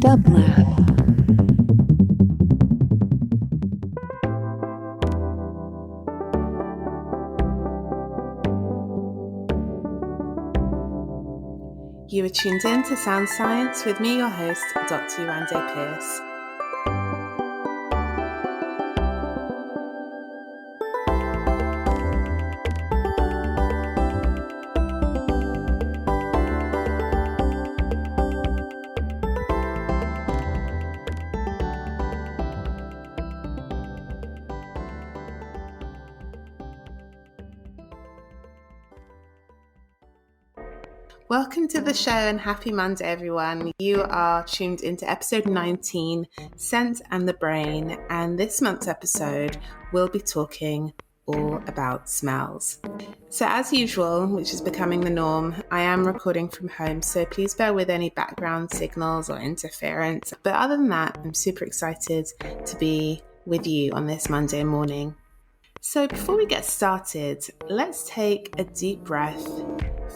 Dublab. You are tuned in to Sound Science with me, your host, Dr. Yewande Pearse. Welcome to the show and happy Monday, everyone. You are tuned into episode 19, Scent and the Brain, and this month's episode we'll be talking all about smells. So as usual, which is becoming the norm, I am recording from home, so please bear with any background signals or interference. But other than that, I'm super excited to be with you on this Monday morning. So before we get started, let's take a deep breath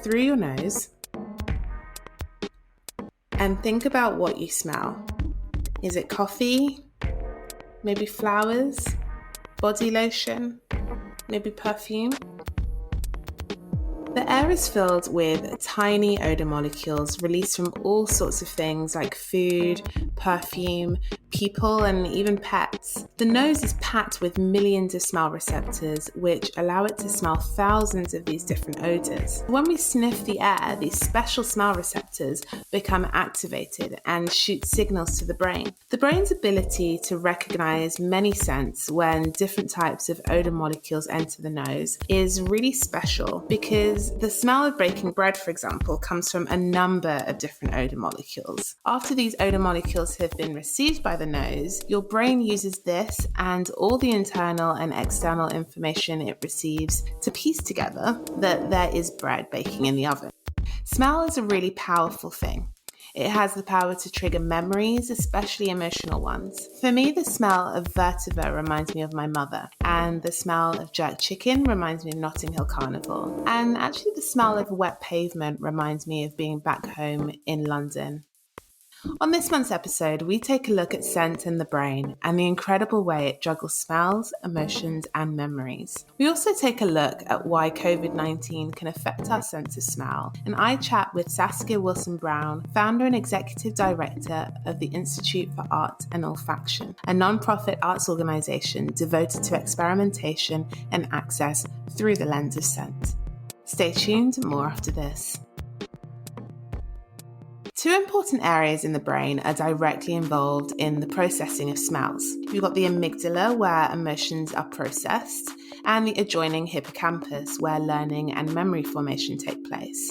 through your nose and think about what you smell. Is it coffee? Maybe flowers? Body lotion? Maybe perfume? The air is filled with tiny odor molecules released from all sorts of things like food, perfume, people, and even pets. The nose is packed with millions of smell receptors, which allow it to smell thousands of these different odors. When we sniff the air, these special smell receptors become activated and shoot signals to the brain. The brain's ability to recognize many scents when different types of odor molecules enter the nose is really special because the smell of baking bread, for example, comes from a number of different odor molecules. After these odor molecules have been received by the nose, your brain uses this and all the internal and external information it receives to piece together that there is bread baking in the oven. Smell is a really powerful thing. It has the power to trigger memories, especially emotional ones. For me, the smell of vetiver reminds me of my mother, and the smell of jerk chicken reminds me of Notting Hill Carnival, and actually the smell of wet pavement reminds me of being back home in London. On this month's episode, we take a look at scent and the brain and the incredible way it juggles smells, emotions, and memories. We also take a look at why COVID-19 can affect our sense of smell, and I chat with Saskia Wilson-Brown, founder and executive director of the Institute for Art and Olfaction, a non-profit arts organisation devoted to experimentation and access through the lens of scent. Stay tuned, more after this. Two important areas in the brain are directly involved in the processing of smells. You've got the amygdala, where emotions are processed, and the adjoining hippocampus, where learning and memory formation take place.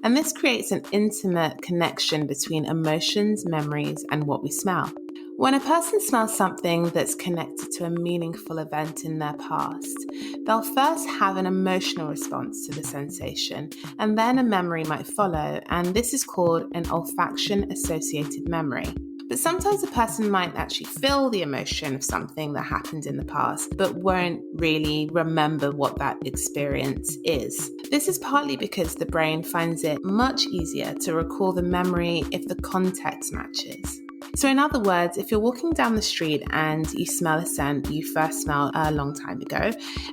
And this creates an intimate connection between emotions, memories, and what we smell. When a person smells something that's connected to a meaningful event in their past, they'll first have an emotional response to the sensation, and then a memory might follow, and this is called an olfaction-associated memory. But sometimes a person might actually feel the emotion of something that happened in the past, but won't really remember what that experience is. This is partly because the brain finds it much easier to recall the memory if the context matches. So in other words, if you're walking down the street and you smell a scent you first smelled a long time ago,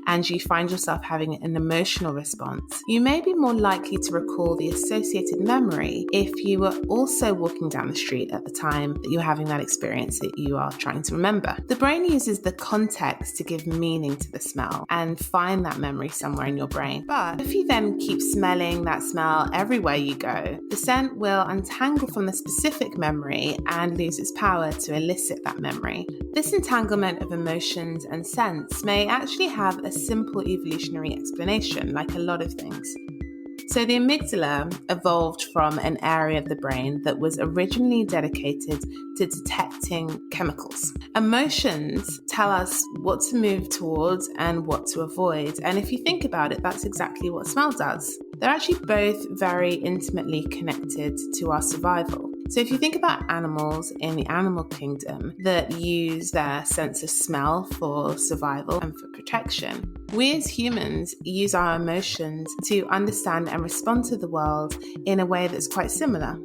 and you find yourself having an emotional response, you may be more likely to recall the associated memory if you were also walking down the street at the time that you're having that experience that you are trying to remember. The brain uses the context to give meaning to the smell and find that memory somewhere in your brain. But if you then keep smelling that smell everywhere you go, the scent will untangle from the specific memory and lose its power to elicit that memory. This entanglement of emotions and scents may actually have a simple evolutionary explanation, like a lot of things. So the amygdala evolved from an area of the brain that was originally dedicated to detecting chemicals. Emotions tell us what to move towards and what to avoid. And if you think about it, that's exactly what smell does. They're actually both very intimately connected to our survival. So if you think about animals in the animal kingdom that use their sense of smell for survival and for protection, we as humans use our emotions to understand and respond to the world in a way that's quite similar.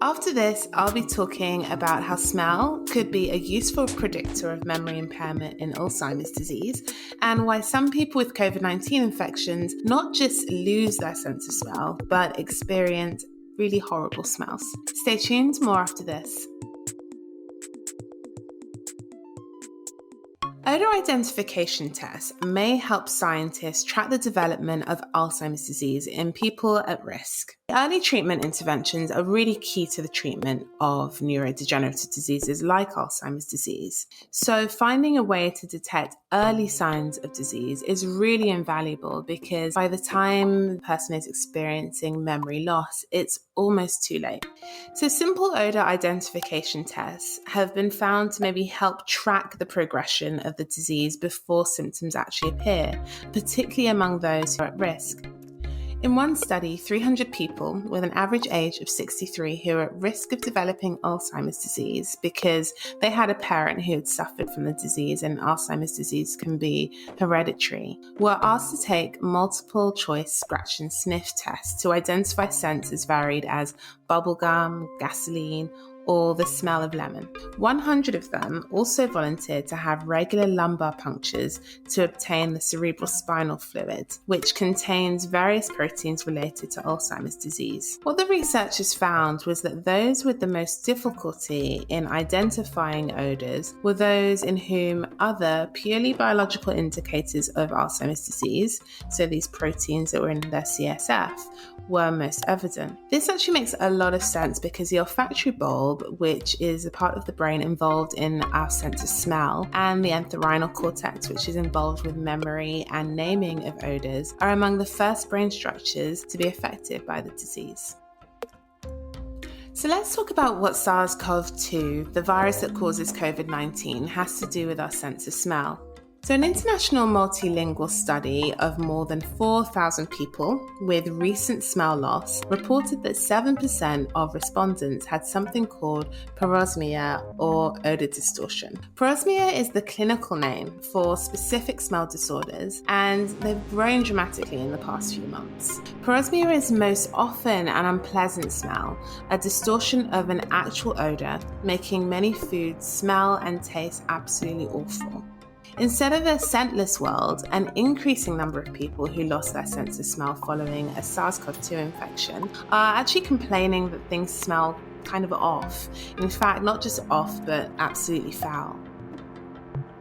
After this, I'll be talking about how smell could be a useful predictor of memory impairment in Alzheimer's disease, and why some people with COVID-19 infections not just lose their sense of smell, but experience really horrible smells. Stay tuned, more after this. Odor identification tests may help scientists track the development of Alzheimer's disease in people at risk. Early treatment interventions are really key to the treatment of neurodegenerative diseases like Alzheimer's disease. So finding a way to detect early signs of disease is really invaluable, because by the time the person is experiencing memory loss, it's almost too late. So simple odor identification tests have been found to maybe help track the progression of the disease before symptoms actually appear, particularly among those who are at risk. In one study, 300 people with an average age of 63 who are at risk of developing Alzheimer's disease because they had a parent who had suffered from the disease, and Alzheimer's disease can be hereditary, were asked to take multiple choice scratch and sniff tests to identify scents as varied as bubblegum, gasoline, or the smell of lemon. 100 of them also volunteered to have regular lumbar punctures to obtain the cerebrospinal fluid, which contains various proteins related to Alzheimer's disease. What the researchers found was that those with the most difficulty in identifying odors were those in whom other purely biological indicators of Alzheimer's disease, so these proteins that were in their CSF, were most evident. This actually makes a lot of sense, because the olfactory bulb, which is a part of the brain involved in our sense of smell, and the entorhinal cortex, which is involved with memory and naming of odors, are among the first brain structures to be affected by the disease. So let's talk about what SARS-CoV-2, the virus that causes COVID-19, has to do with our sense of smell. So an international multilingual study of more than 4,000 people with recent smell loss reported that 7% of respondents had something called parosmia, or odor distortion. Parosmia is the clinical name for specific smell disorders, and they've grown dramatically in the past few months. Parosmia is most often an unpleasant smell, a distortion of an actual odor, making many foods smell and taste absolutely awful. Instead of a scentless world, an increasing number of people who lost their sense of smell following a SARS-CoV-2 infection are actually complaining that things smell kind of off. In fact, not just off, but absolutely foul.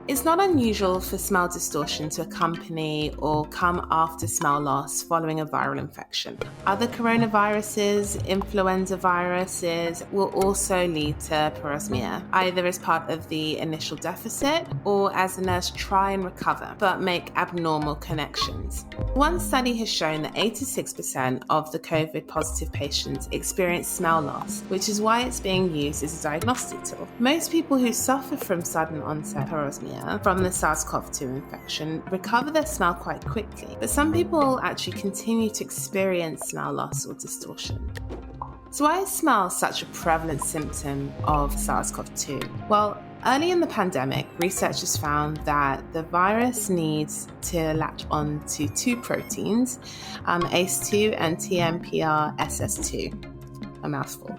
It's not unusual for smell distortion to accompany or come after smell loss following a viral infection. Other coronaviruses, influenza viruses will also lead to parosmia, either as part of the initial deficit or as the nurse try and recover but make abnormal connections. One study has shown that 86% of the COVID positive patients experience smell loss, which is why it's being used as a diagnostic tool. Most people who suffer from sudden onset parosmia from the SARS-CoV-2 infection recover their smell quite quickly, but some people actually continue to experience smell loss or distortion. So why is smell such a prevalent symptom of SARS-CoV-2? Well, early in the pandemic, researchers found that the virus needs to latch on to two proteins, ACE2 and TMPRSS2. A mouthful,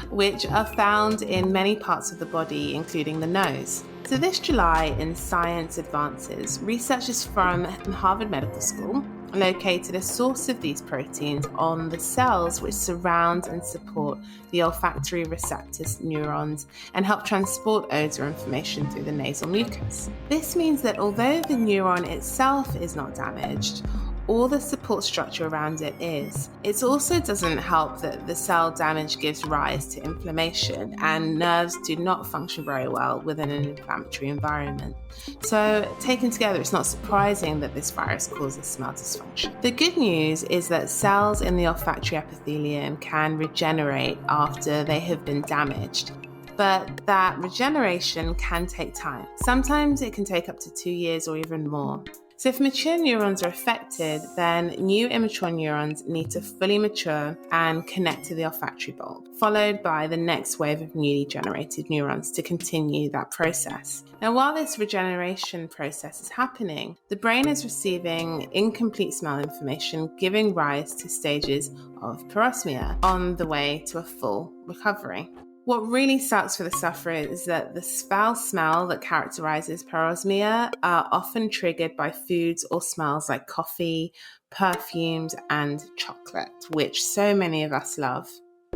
which are found in many parts of the body, including the nose. So this July in Science Advances, researchers from Harvard Medical School located a source of these proteins on the cells which surround and support the olfactory receptors neurons and help transport odor information through the nasal mucus. This means that although the neuron itself is not damaged, all the support structure around it is. It also doesn't help that the cell damage gives rise to inflammation, and nerves do not function very well within an inflammatory environment. So taken together, it's not surprising that this virus causes smell dysfunction. The good news is that cells in the olfactory epithelium can regenerate after they have been damaged, but that regeneration can take time. Sometimes it can take up to 2 years or even more. So if mature neurons are affected, then new immature neurons need to fully mature and connect to the olfactory bulb, followed by the next wave of newly generated neurons to continue that process. Now, while this regeneration process is happening, the brain is receiving incomplete smell information, giving rise to stages of parosmia on the way to a full recovery. What really sucks for the sufferer is that the foul smell that characterizes parosmia are often triggered by foods or smells like coffee, perfumes, and chocolate, which so many of us love.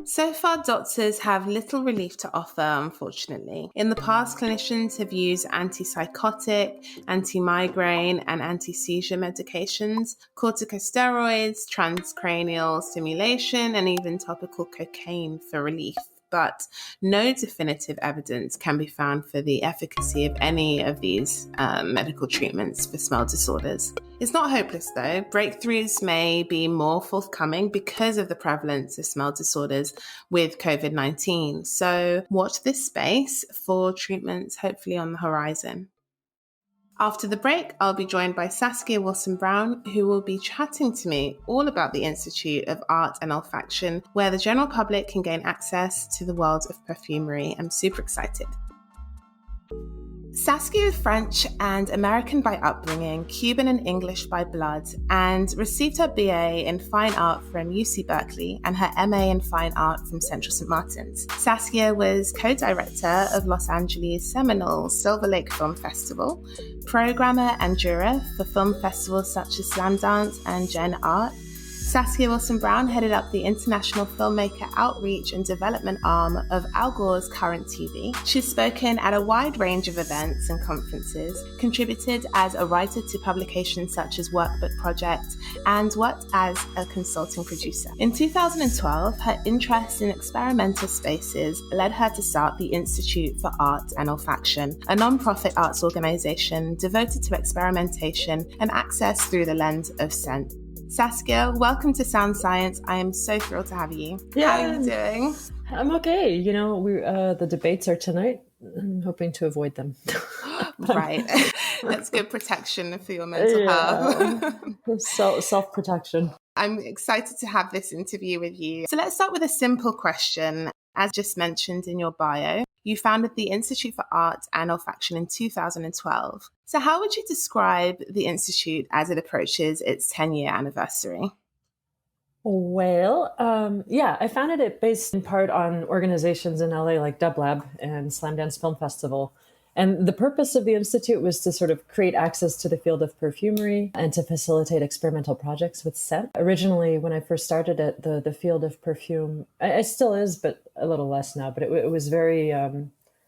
So far, doctors have little relief to offer, unfortunately. In the past, clinicians have used antipsychotic, anti-migraine, and anti-seizure medications, corticosteroids, transcranial stimulation, and even topical cocaine for relief. But no definitive evidence can be found for the efficacy of any of these medical treatments for smell disorders. It's not hopeless though. Breakthroughs may be more forthcoming because of the prevalence of smell disorders with COVID-19. So watch this space for treatments hopefully on the horizon. After the break, I'll be joined by Saskia Wilson-Brown, who will be chatting to me all about the Institute of Art and Olfaction, where the general public can gain access to the world of perfumery. I'm super excited. Saskia is French and American by upbringing, Cuban and English by blood, and received her BA in Fine Art from UC Berkeley and her MA in Fine Art from Central St. Martin's. Saskia was co-director of Los Angeles' seminal Silver Lake Film Festival, programmer and juror for film festivals such as Slamdance and Gen Art. Saskia Wilson-Brown headed up the international filmmaker outreach and development arm of Al Gore's Current TV. She's spoken at a wide range of events and conferences, contributed as a writer to publications such as Workbook Project, and worked as a consulting producer. In 2012, her interest in experimental spaces led her to start the Institute for Art and Olfaction, a non-profit arts organization devoted to experimentation and access through the lens of scent. Saskia, welcome to Sound Science. I am so thrilled to have you. Yeah, how are you doing? I'm okay. You know, the debates are tonight. I'm hoping to avoid them. Right. That's good protection for your mental health. Self-protection. I'm excited to have this interview with you. So let's start with a simple question. As just mentioned in your bio, you founded the Institute for Art and Olfaction in 2012. So how would you describe the Institute as it approaches its 10-year anniversary? Well, I founded it based in part on organizations in LA like Dub Lab and Slamdance Film Festival. And the purpose of the Institute was to sort of create access to the field of perfumery and to facilitate experimental projects with scent. Originally, when I first started it, the field of perfume, it still is, but a little less now, but it was very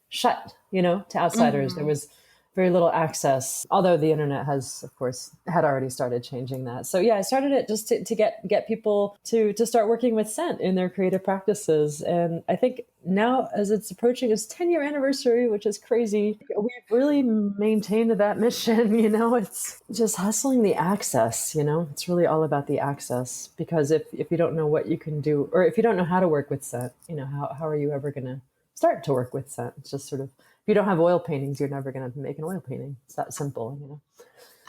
shut, to outsiders. Mm-hmm. There was very little access, although the internet had already started changing that. So I started it just to get people to start working with scent in their creative practices. And I think now, as it's approaching its 10-year anniversary, which is crazy, we've really maintained that mission. It's just hustling the access. It's really all about the access, because if you don't know what you can do, or if you don't know how to work with scent, how are you ever going to start to work with scent? It's just sort of, if you don't have oil paintings, you're never going to make an oil painting. It's that simple,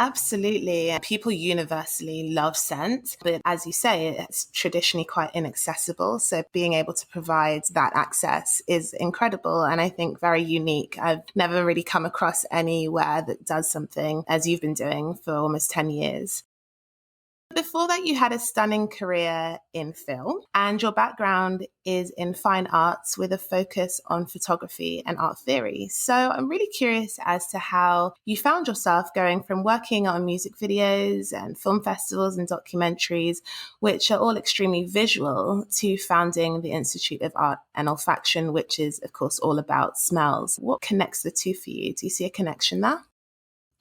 Absolutely. People universally love scent, but as you say, it's traditionally quite inaccessible. So being able to provide that access is incredible, and I think very unique. I've never really come across anywhere that does something as you've been doing for almost 10 years. Before that, you had a stunning career in film, and your background is in fine arts with a focus on photography and art theory. So I'm really curious as to how you found yourself going from working on music videos and film festivals and documentaries, which are all extremely visual, to founding the Institute of Art and Olfaction, which is, of course, all about smells. What connects the two for you? Do you see a connection there?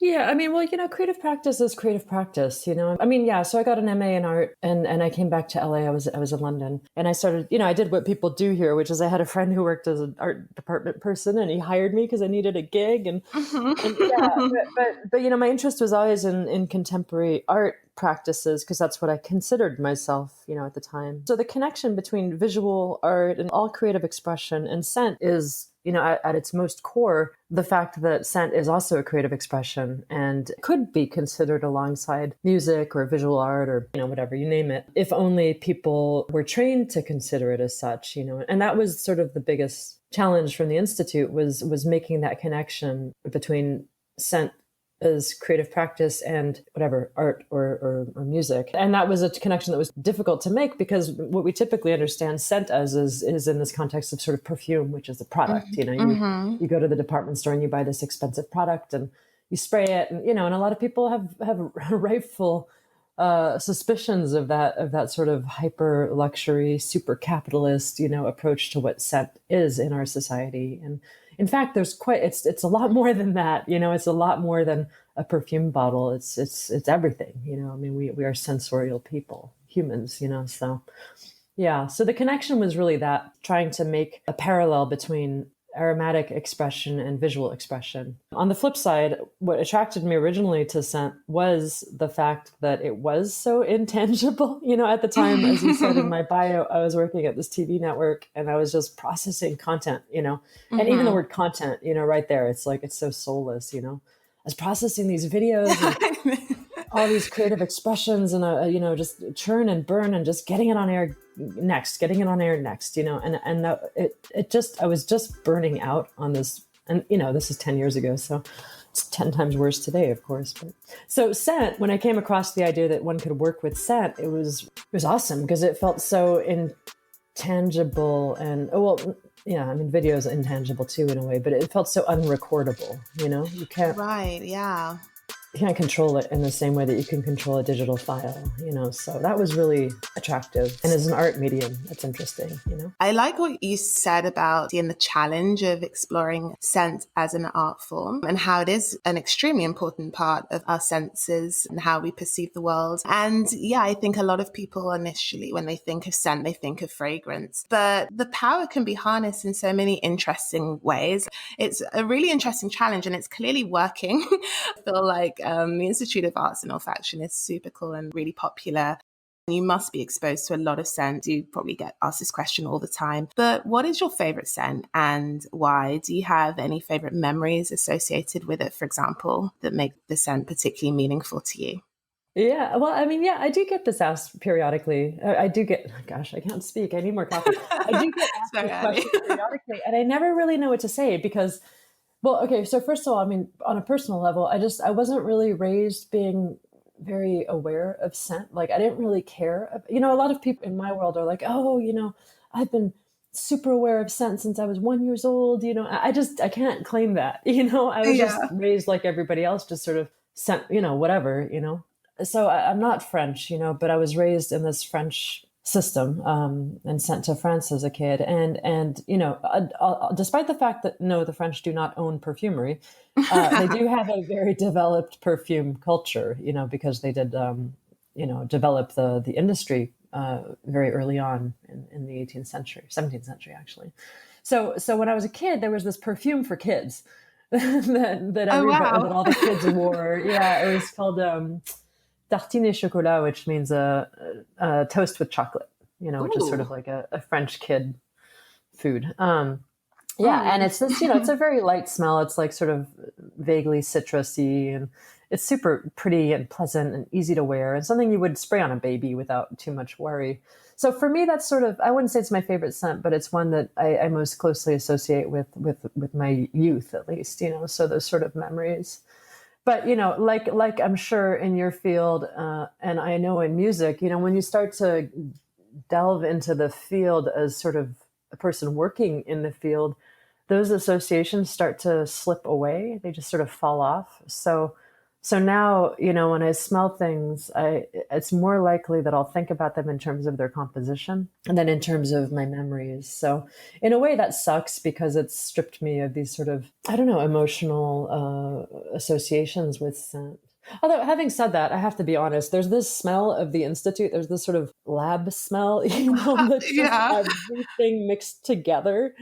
Yeah, I mean, well, creative practice is creative practice, So I got an MA in art, and I came back to LA. I was in London, and I started, I did what people do here, which is I had a friend who worked as an art department person, and he hired me because I needed a gig. And, but my interest was always in contemporary art, practices, because that's what I considered myself, at the time. So the connection between visual art and all creative expression and scent is, at its most core, the fact that scent is also a creative expression and could be considered alongside music or visual art or, whatever, you name it, if only people were trained to consider it as such, and that was sort of the biggest challenge from the Institute was making that connection between scent as creative practice and whatever art or music. And that was a connection that was difficult to make, because what we typically understand scent as is in this context of sort of perfume, which is a product. You go to the department store and you buy this expensive product and you spray it, and and a lot of people have rightful suspicions of that sort of hyper luxury, super capitalist, approach to what scent is in our society. And in fact, it's a lot more than that. It's a lot more than a perfume bottle. It's everything. I mean, we are sensorial people, humans. So yeah. So the connection was really that, trying to make a parallel between aromatic expression and visual expression. On the flip side, what attracted me originally to scent was the fact that it was so intangible. At the time, as you said in my bio, I was working at this TV network and I was just processing content, and even the word content, right there, it's like, it's so soulless, I was processing these videos and all these creative expressions and, just churn and burn and just getting it on air next, and I was just burning out on this. And, this is 10 years ago. So it's 10 times worse today, of course. But so scent, when I came across the idea that one could work with scent, it was awesome, because it felt so intangible and, yeah, I mean, video is intangible too in a way, but it felt so unrecordable, you can't. Right, yeah. You can't control it in the same way that you can control a digital file, so that was really attractive. And as an art medium, that's interesting, I like what you said about the challenge of exploring scent as an art form, and how it is an extremely important part of our senses and how we perceive the world. And yeah, I think a lot of people initially, when they think of scent, they think of fragrance, but the power can be harnessed in so many interesting ways. It's a really interesting challenge, and it's clearly working. I feel like the Institute of Arts and Olfaction is super cool and really popular. You must be exposed to a lot of scent. You probably get asked this question all the time. But what is your favorite scent and why? Do you have any favorite memories associated with it, for example, that make the scent particularly meaningful to you? Yeah, well, I mean, yeah, I do get this asked periodically. I do get, gosh, I can't speak. I need more coffee. I do get asked this question periodically, and I never really know what to say, because, well, okay, so first of all, I mean, on a personal level, I wasn't really raised being very aware of scent. Like, I didn't really care. A lot of people in my world are like, oh, I've been super aware of scent since I was 1 year old. I can't claim that. I was just raised like everybody else, just sort of scent, whatever. So I'm not French, but I was raised in this French system and sent to France as a kid. And despite the fact that, no, the French do not own perfumery, they do have a very developed perfume culture, because they did, develop the industry very early on in the 18th century, 17th century, actually. So when I was a kid, there was this perfume for kids that all the kids wore. Yeah, it was called tartine et chocolat, which means a toast with chocolate, which is sort of like a French kid food. And it's this, it's a very light smell. It's like sort of vaguely citrusy, and it's super pretty and pleasant and easy to wear, and something you would spray on a baby without too much worry. So for me, that's sort of, I wouldn't say it's my favorite scent, but it's one that I most closely associate with my youth, at least, so those sort of memories. But, like I'm sure in your field, and I know in music, when you start to delve into the field as sort of a person working in the field, those associations start to slip away. They just sort of fall off. So now, when I smell things, it's more likely that I'll think about them in terms of their composition and then in terms of my memories. So in a way that sucks, because it's stripped me of these sort of, I don't know, emotional associations with scent. Although, having said that, I have to be honest, there's this smell of the Institute. There's this sort of lab smell, that's just everything mixed together.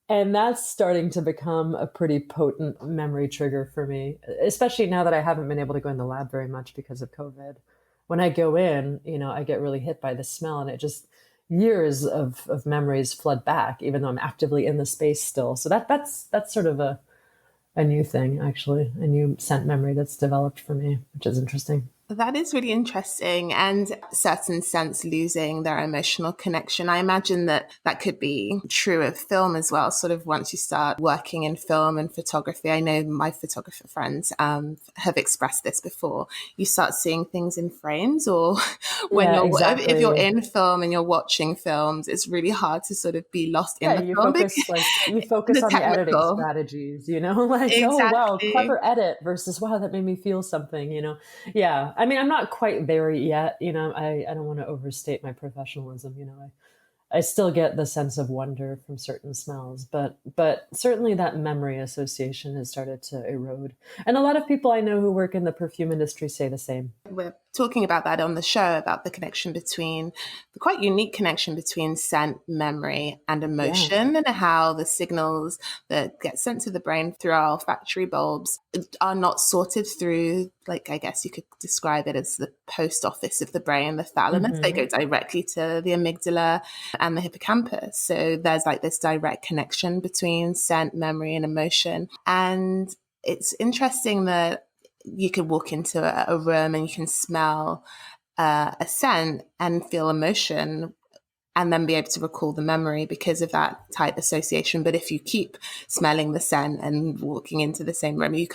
And that's starting to become a pretty potent memory trigger for me, especially now that I haven't been able to go in the lab very much because of COVID. when I go in, I get really hit by the smell, and it just years of memories flood back, even though I'm actively in the space still. So that's sort of a new thing, actually, a new scent memory that's developed for me, which is interesting. That is really interesting. And certain scents losing their emotional connection. I imagine that that could be true of film as well. Sort of once you start working in film and photography, I know my photographer friends have expressed this before. You start seeing things in frames, or when Yeah, if you're exactly. in film and you're watching films, it's really hard to sort of be lost in Yeah, the film because you focus the on the editing technical. strategies, like, oh wow, Exactly. clever edit versus wow, that made me feel something. Yeah. I mean, I'm not quite there yet, I don't want to overstate my professionalism, I still get the sense of wonder from certain smells, but certainly that memory association has started to erode. And a lot of people I know who work in the perfume industry say the same. We're talking about that on the show, about the connection between the quite unique connection between scent, memory, and Yeah. emotion, and how the signals that get sent to the brain through our olfactory bulbs are not sorted through, like, I guess you could describe it as the post office of the brain, the thalamus. They go Hmm. directly to the amygdala and the hippocampus. So there's like this direct connection between scent, memory, and emotion. And it's interesting that you could walk into a room and you can smell a scent and feel emotion and then be able to recall the memory because of that tight association. But if you keep smelling the scent and walking into the same room, you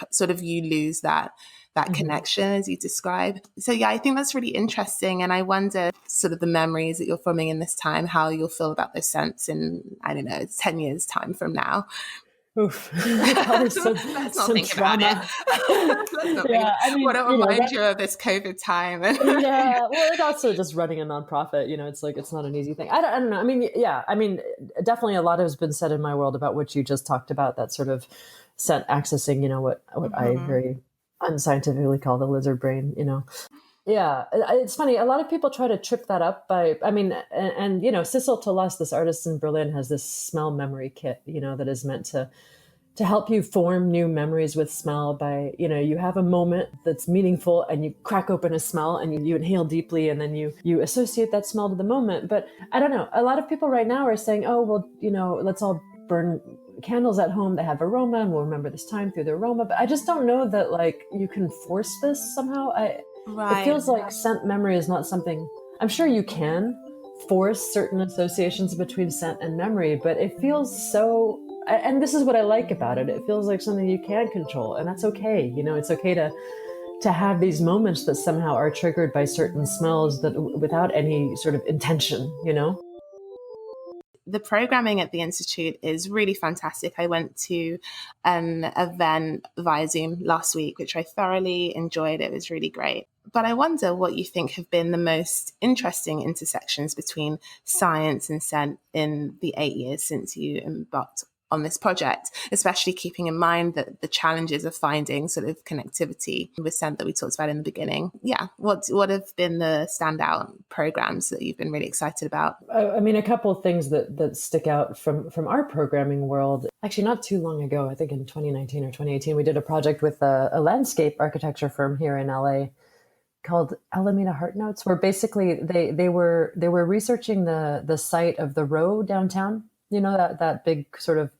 lose that Hmm. connection as you describe. So yeah, I think that's really interesting. And I wonder sort of the memories that you're forming in this time, how you'll feel about those scents in, I don't know, 10 years time from now. Oof. Probably Let's not some think about it. trauma. Let's not think about Yeah, I it. What mean, it remind you of this COVID time. yeah, well, and also just running a nonprofit, it's like it's not an easy thing. I don't know. I mean, yeah, I mean, definitely a lot has been said in my world about what you just talked about, that sort of scent accessing, what I Mhm. very unscientifically call the lizard brain. Yeah, it's funny. A lot of people try to trip that up by, I mean, and Cecil Tolas, this artist in Berlin, has this smell memory kit, that is meant to help you form new memories with smell by, you have a moment that's meaningful and you crack open a smell and you inhale deeply and then you associate that smell to the moment. But I don't know, a lot of people right now are saying, oh, well, let's all burn candles at home that have aroma and we'll remember this time through the aroma. But I just don't know that, like, you can force this somehow. It Right. feels like scent memory is not something, I'm sure you can force certain associations between scent and memory, but it feels so, and this is what I like about it. It feels like something you can control, and that's okay. It's okay to have these moments that somehow are triggered by certain smells that without any sort of intention. The programming at the Institute is really fantastic. I went to an event via Zoom last week, which I thoroughly enjoyed. It was really great. But I wonder what you think have been the most interesting intersections between science and scent in the 8 years since you embarked on this project, especially keeping in mind that the challenges of finding sort of connectivity with scent that we talked about in the beginning. Yeah, what have been the standout programs that you've been really excited about? I mean, a couple of things that stick out from our programming world. Actually, not too long ago, I think in 2019 or 2018, we did a project with a landscape architecture firm here in LA called Alameda Heart Notes, where basically they were researching the site of the Row downtown. That big sort of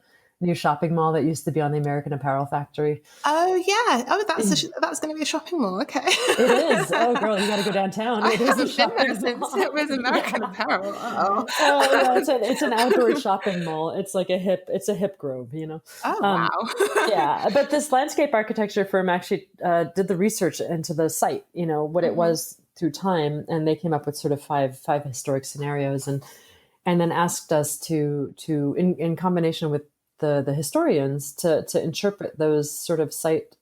new shopping mall that used to be on the American Apparel Factory. Oh yeah. Oh, that's going to be a shopping mall. Okay. It is. Oh, girl, you got to go downtown. I It is a haven't been there shopping since it mall. was American Yeah. Apparel. Oh yeah, Oh. it's an outdoor shopping mall. It's like a hip grove. Oh Um, wow. yeah, but this landscape architecture firm actually did the research into the site. What it Hmm. was through time, and they came up with sort of five historic scenarios, and then asked us to in combination with the historians to interpret those sort of site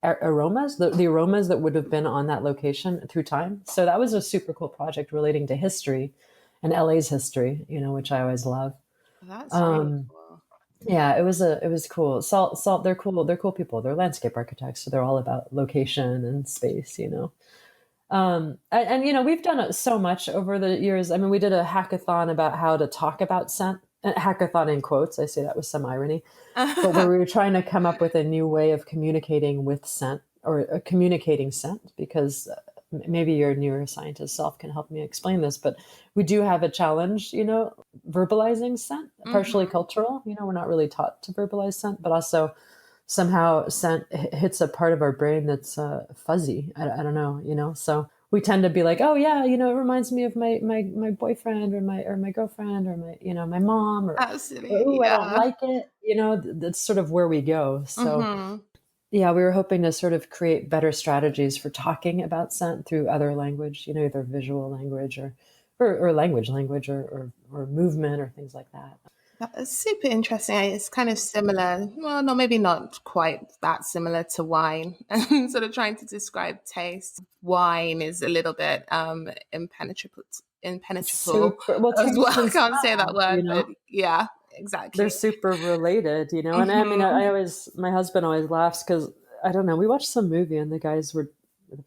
aromas, the aromas that would have been on that location through time. So that was a super cool project relating to history and LA's history, which I always love. That's really Um, cool. yeah, it was cool. Salt, they're cool. They're cool people. They're landscape architects, so they're all about location and space. And we've done so much over the years. I mean, we did a hackathon about how to talk about scent. Hackathon in quotes. I say that with some irony, but where we were trying to come up with a new way of communicating with scent, or communicating scent, because maybe your neuroscientist self can help me explain this, but we do have a challenge, verbalizing scent, partially cultural. We're not really taught to verbalize scent, but also somehow scent hits a part of our brain that's fuzzy. I don't know. So we tend to be like, oh yeah, it reminds me of my boyfriend or my girlfriend or my mom, or Absolutely, oh, I don't yeah. like it. That's sort of where we go. So yeah, we were hoping to sort of create better strategies for talking about scent through other language, either visual language or language or movement or things like that. That's super interesting. It's kind of similar. Well, no, maybe not quite that similar to wine. Sort of trying to describe taste. Wine is a little bit impenetrable Super well, as well. taste I and can't say that smell, word, but yeah, exactly. they're super related, and I mean, my husband always laughs because I don't know. We watched some movie and the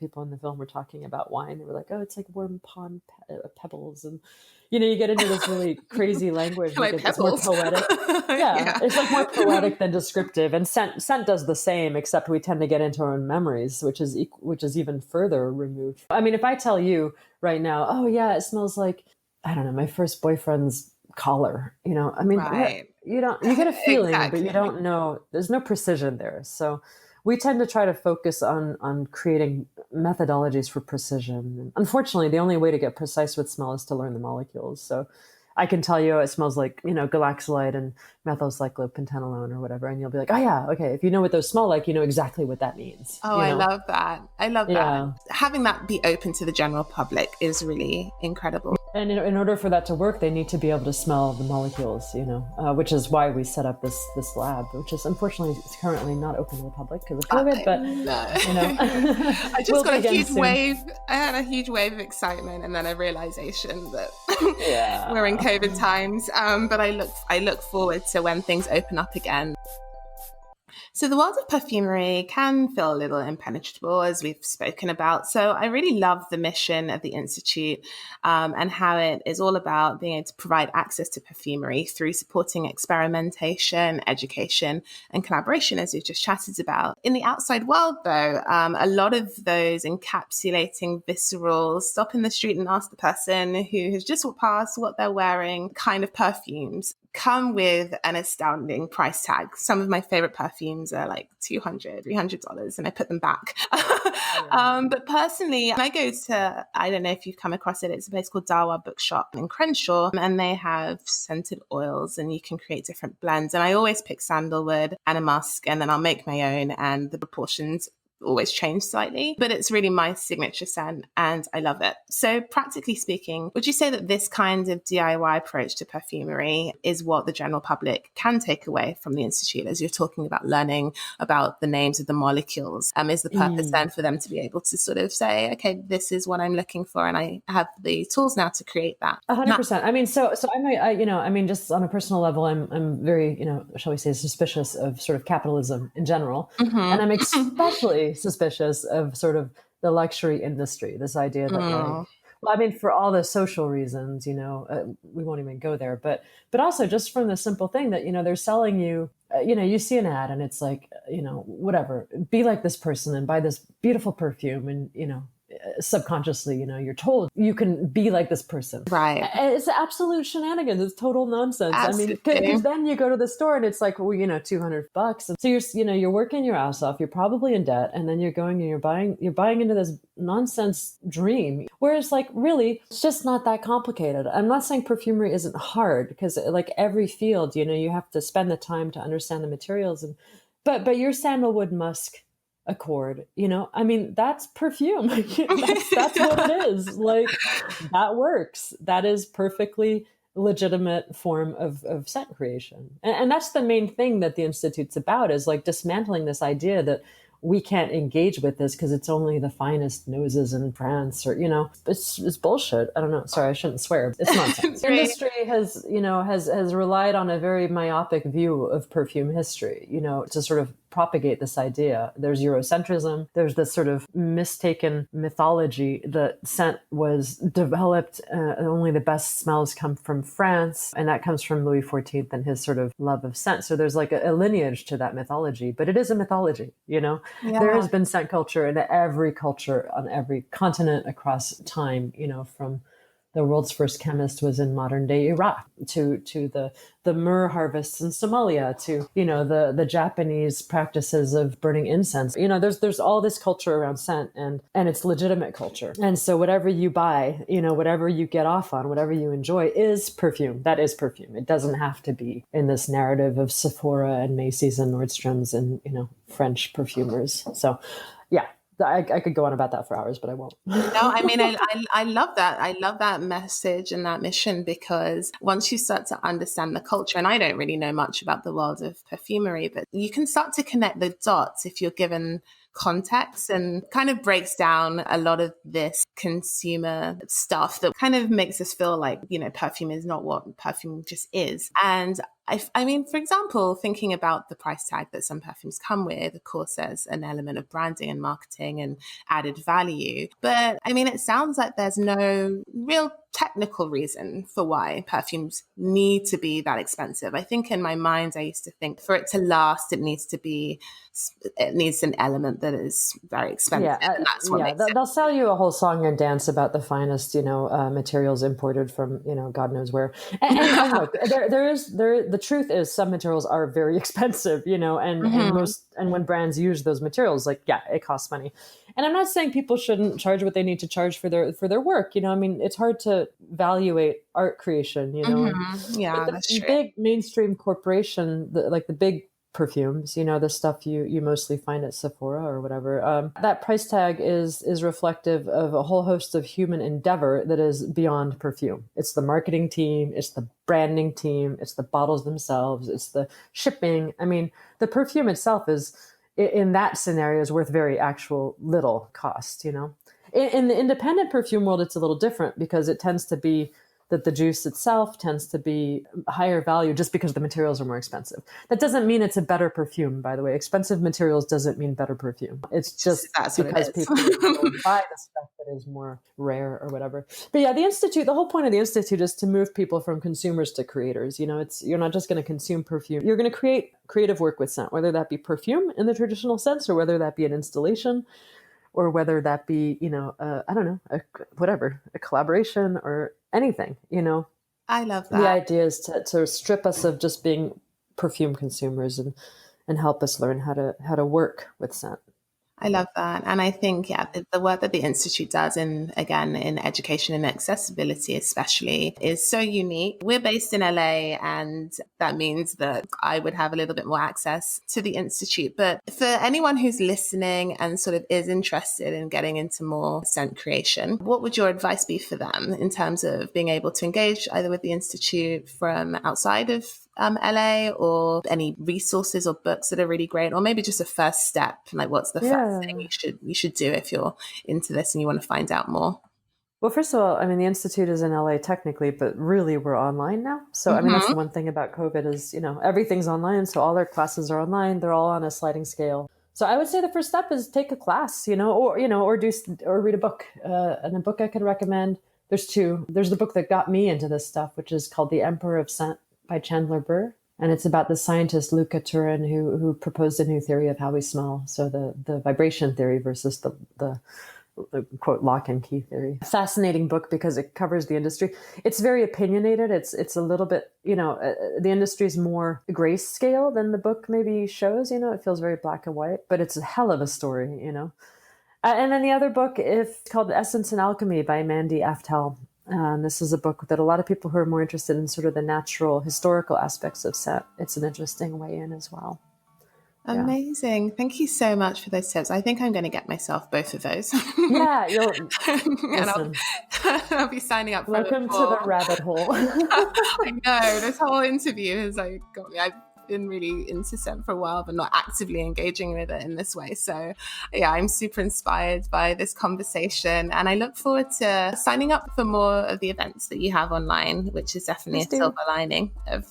people in the film were talking about wine. They were like, "Oh, it's like warm pond pebbles," and you get into this really crazy language. Like It's more pebbles. poetic. Yeah, it's like more poetic than descriptive. And scent does the same, except we tend to get into our own memories, which is even further removed. I mean, if I tell you right now, oh yeah, it smells like, I don't know, my first boyfriend's collar. I mean, Right. you get a feeling, but you don't know. There's no precision there. So we tend to try to focus on creating methodologies for precision. Unfortunately, the only way to get precise with smell is to learn the molecules. So I can tell you it smells like, galaxolide and methylcyclopentenolone or whatever. And you'll be like, oh yeah, okay. If you know what those smell like, you know exactly what that means. Oh, I love that. I love Yeah. that. Having that be open to the general public is really incredible. And in order for that to work, they need to be able to smell the molecules, which is why we set up this lab, which is unfortunately currently not open to the public because of COVID. But I just got a huge wave. I had a huge wave of excitement, and then a realization that we're in COVID times. But I look forward to when things open up again. So the world of perfumery can feel a little impenetrable, as we've spoken about. So I really love the mission of the Institute and how it is all about being able to provide access to perfumery through supporting experimentation, education, and collaboration, as we've just chatted about. In the outside world, though, a lot of those encapsulating visceral, stop in the street and ask the person who has just walked past what they're wearing kind of perfumes come with an astounding price tag. Some of my favorite perfumes are like $200, $300, and I put them back. But personally, I go to, I don't know if you've come across it, it's a place called Dawa Bookshop in Crenshaw, and they have scented oils and you can create different blends. And I always pick sandalwood and a musk, and then I'll make my own, and the proportions always change slightly, but it's really my signature scent and I love it. So practically speaking, would you say that this kind of DIY approach to perfumery is what the general public can take away from the Institute as you're talking about learning about the names of the molecules? Is the purpose then for them to be able to sort of say, okay, this is what I'm looking for and I have the tools now to create that? 100%. I mean, so I mean, just on a personal level, I'm very, shall we say, suspicious of sort of capitalism in general. And I'm especially suspicious of sort of the luxury industry, this idea that well, I mean, for all the social reasons, we won't even go there, but also just from the simple thing that, they're selling you, you see an ad and it's like, whatever, be like this person and buy this beautiful perfume and, subconsciously, you're told you can be like this person. Right. It's absolute shenanigans. It's total nonsense. Absolutely. I mean, because then you go to the store and it's like, well, $200. And so you're working your ass off. You're probably in debt. And then you're going and you're buying into this nonsense dream. Whereas like, really, it's just not that complicated. I'm not saying perfumery isn't hard because like every field, you have to spend the time to understand the materials but your sandalwood musk accord, I mean, that's perfume. that's what it is. Like that works. That is perfectly legitimate form of scent creation. And that's the main thing that the Institute's about, is like dismantling this idea that we can't engage with this because it's only the finest noses in France, or, it's bullshit. I don't know. Sorry, I shouldn't swear. It's nonsense. The industry has relied on a very myopic view of perfume history, to sort of propagate this idea. There's Eurocentrism. There's this sort of mistaken mythology that scent was developed, only the best smells come from France. And that comes from Louis XIV and his sort of love of scent. So there's like a lineage to that mythology, but it is a mythology, you know? Yeah. There has been scent culture in every culture on every continent across time, you know, from the world's first chemist was in modern day Iraq to the myrrh harvests in Somalia to, you know, the Japanese practices of burning incense. You know, there's all this culture around scent and it's legitimate culture. And so whatever you buy, you know, whatever you get off on, whatever you enjoy is perfume. That is perfume. It doesn't have to be in this narrative of Sephora and Macy's and Nordstrom's and, you know, French perfumers. So yeah. I could go on about that for hours, but I won't. No, I mean, I love that. I love that message and that mission, because once you start to understand the culture, and I don't really know much about the world of perfumery, but you can start to connect the dots if you're given context, and kind of breaks down a lot of this consumer stuff that kind of makes us feel like, you know, perfume is not what perfume just is. And I mean, for example, thinking about the price tag that some perfumes come with, of course, there's an element of branding and marketing and added value. But I mean, it sounds like there's no real technical reason for why perfumes need to be that expensive. I think in my mind, I used to think for it to last, it needs an element that is very expensive. Yeah, and that's what makes they'll sell you a whole song and dance about the finest, you know, materials imported from, you know, God knows where. And look, the truth is some materials are very expensive, you know, and when brands use those materials, like, yeah, it costs money. And I'm not saying people shouldn't charge what they need to charge for their work. You know, I mean, it's hard to evaluate art creation, you know. Yeah, but that's the true. big mainstream corporation, like the big perfumes, you know, the stuff you mostly find at Sephora or whatever, that price tag is reflective of a whole host of human endeavor that is beyond perfume. It's the marketing team, it's the branding team, it's the bottles themselves, it's the shipping. I mean, the perfume itself is, in that scenario, is worth very actual little cost, you know. In the independent perfume world, it's a little different because it tends to be that the juice itself tends to be higher value just because the materials are more expensive. That doesn't mean it's a better perfume, by the way. Expensive materials doesn't mean better perfume. It's just because people buy the stuff that is more rare or whatever. But yeah, the whole point of the Institute is to move people from consumers to creators. You know, you're not just going to consume perfume. You're going to create creative work with scent, whether that be perfume in the traditional sense or whether that be an installation, or whether that be, you know, I don't know, a collaboration or anything, you know. I love that. The idea is to strip us of just being perfume consumers and help us learn how to work with scent. I love that. And I think, yeah, the work that the Institute does in education and accessibility especially is so unique. We're based in LA, and that means that I would have a little bit more access to the Institute. But for anyone who's listening and sort of is interested in getting into more scent creation, what would your advice be for them in terms of being able to engage either with the Institute from outside of LA, or any resources or books that are really great, or maybe just a first step, like what's the first thing you should do if you're into this and you want to find out more? Well, first of all, I mean, the Institute is in LA technically, but really we're online now. So, I mean, that's the one thing about COVID is, you know, everything's online. So all their classes are online. They're all on a sliding scale. So I would say the first step is take a class, you know, or read a book. And a book I could recommend, there's two. There's the book that got me into this stuff, which is called The Emperor of Scent by Chandler Burr. And it's about the scientist Luca Turin who proposed a new theory of how we smell. So the vibration theory versus the quote lock and key theory. Fascinating book because it covers the industry. It's very opinionated. It's a little bit, you know, the industry's more grayscale than the book maybe shows, you know, it feels very black and white, but it's a hell of a story, you know. And then the other book is called Essence and Alchemy by Mandy Aftel. This is a book that a lot of people who are more interested in sort of the natural historical aspects of scent, it's an interesting way in as well. Amazing. Yeah. Thank you so much for those tips. I think I'm going to get myself both of those. Yeah. And I'll be signing up for Welcome to the rabbit hole. I know. This whole interview has got me. been really into scent for a while, but not actively engaging with it in this way. So yeah, I'm super inspired by this conversation, and I look forward to signing up for more of the events that you have online, which is definitely a silver lining of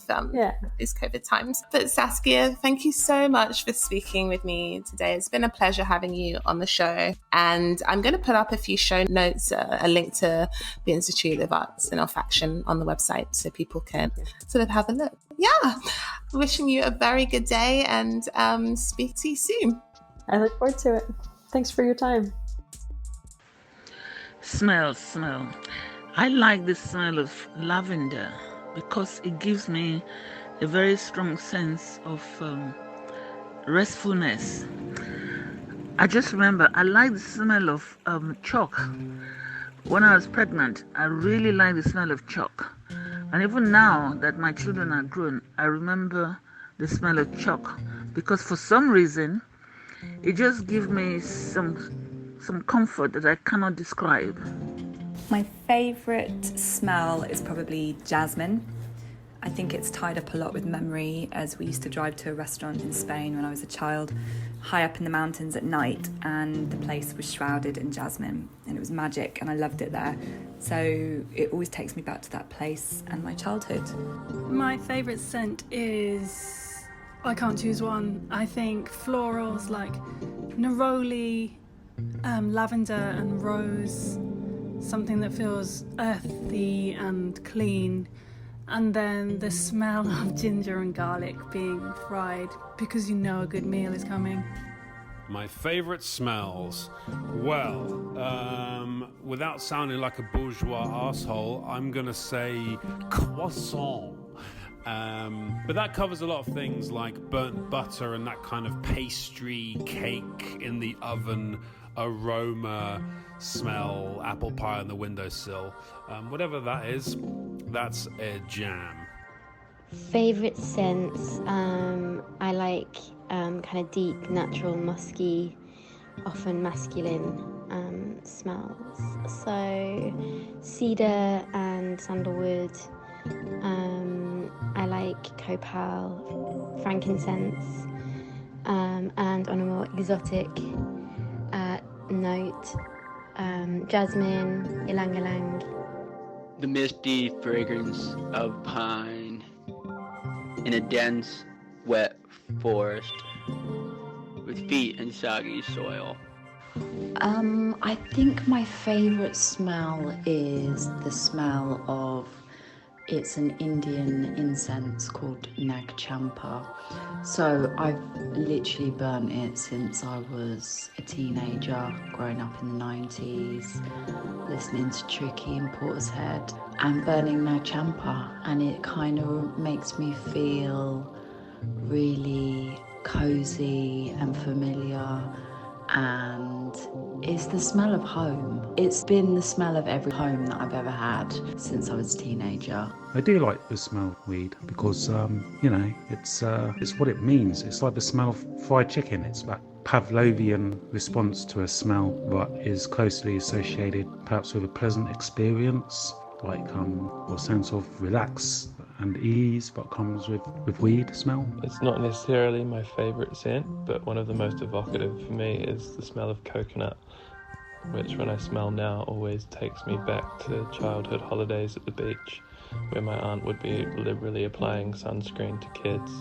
these COVID times. But Saskia, thank you so much for speaking with me today. It's been a pleasure having you on the show, and I'm going to put up a few show notes, a link to the Institute of Arts and Olfaction on the website so people can sort of have a look. Yeah, wishing you a very good day, and speak to you soon. I look forward to it. Thanks for your time. Smell. I like the smell of lavender because it gives me a very strong sense of restfulness. I just remember I like the smell of chalk. When I was pregnant, I really like the smell of chalk. And even now that my children are grown, I remember the smell of chalk because for some reason, it just gives me some comfort that I cannot describe. My favourite smell is probably jasmine. I think it's tied up a lot with memory, as we used to drive to a restaurant in Spain when I was a child, high up in the mountains at night, and the place was shrouded in jasmine, and it was magic, and I loved it there. So it always takes me back to that place and my childhood. My favourite scent is, I can't choose one. I think florals like neroli, lavender and rose, something that feels earthy and clean. And then the smell of ginger and garlic being fried, because you know a good meal is coming. My favourite smells? Well, without sounding like a bourgeois asshole, I'm going to say croissant. But that covers a lot of things like burnt butter and that kind of pastry cake in the oven aroma smell, apple pie on the windowsill. Whatever that is, that's a jam. Favorite scents? I like kind of deep, natural, musky, often masculine smells. So cedar and sandalwood. I like copal, frankincense, and on a more exotic note, jasmine, ylang ylang. The misty fragrance of pine in a dense, wet forest with feet in soggy soil. I think my favourite smell is the smell of, it's an Indian incense called Nag Champa. So I've literally burnt it since I was a teenager, growing up in the 90s, listening to Tricky and Portishead and burning Nag Champa, and it kind of makes me feel really cozy and familiar, and it's the smell of home. It's been the smell of every home that I've ever had since I was a teenager. I do like the smell of weed because, it's what it means. It's like the smell of fried chicken. It's that Pavlovian response to a smell, but is closely associated perhaps with a pleasant experience, like a sense of relax and ease that comes with weed smell. It's not necessarily my favourite scent, but one of the most evocative for me is the smell of coconut, which when I smell now always takes me back to childhood holidays at the beach, where my aunt would be liberally applying sunscreen to kids,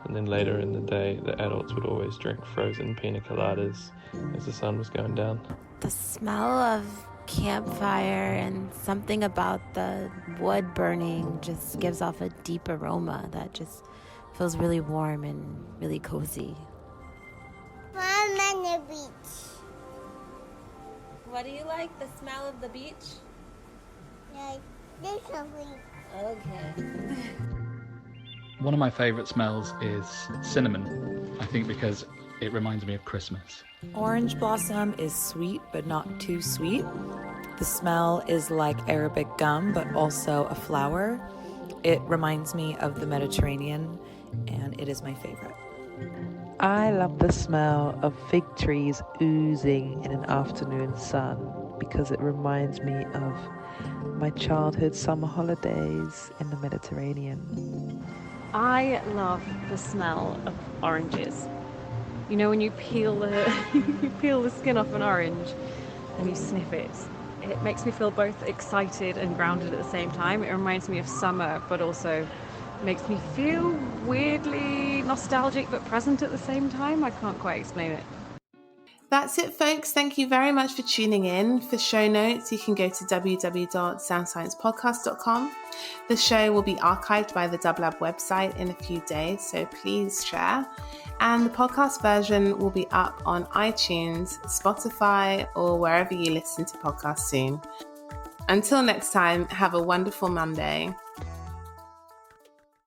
and then later in the day the adults would always drink frozen pina coladas as the sun was going down. The smell of campfire and something about the wood burning just gives off a deep aroma that just feels really warm and really cozy. I'm on the beach. What do you like? The smell of the beach? Like this something. Okay. One of my favourite smells is cinnamon, I think because it reminds me of Christmas. Orange blossom is sweet, but not too sweet. The smell is like Arabic gum, but also a flower. It reminds me of the Mediterranean, and it is my favorite. I love the smell of fig trees oozing in an afternoon sun because it reminds me of my childhood summer holidays in the Mediterranean. I love the smell of oranges. You know, when you peel the skin off an orange and you sniff it, it makes me feel both excited and grounded at the same time. It reminds me of summer, but also makes me feel weirdly nostalgic but present at the same time. I can't quite explain it. That's it, folks. Thank you very much for tuning in. For show notes, you can go to www.soundsciencepodcast.com. The show will be archived by the Dublab website in a few days, so please share. And the podcast version will be up on iTunes, Spotify, or wherever you listen to podcasts soon. Until next time, have a wonderful Monday.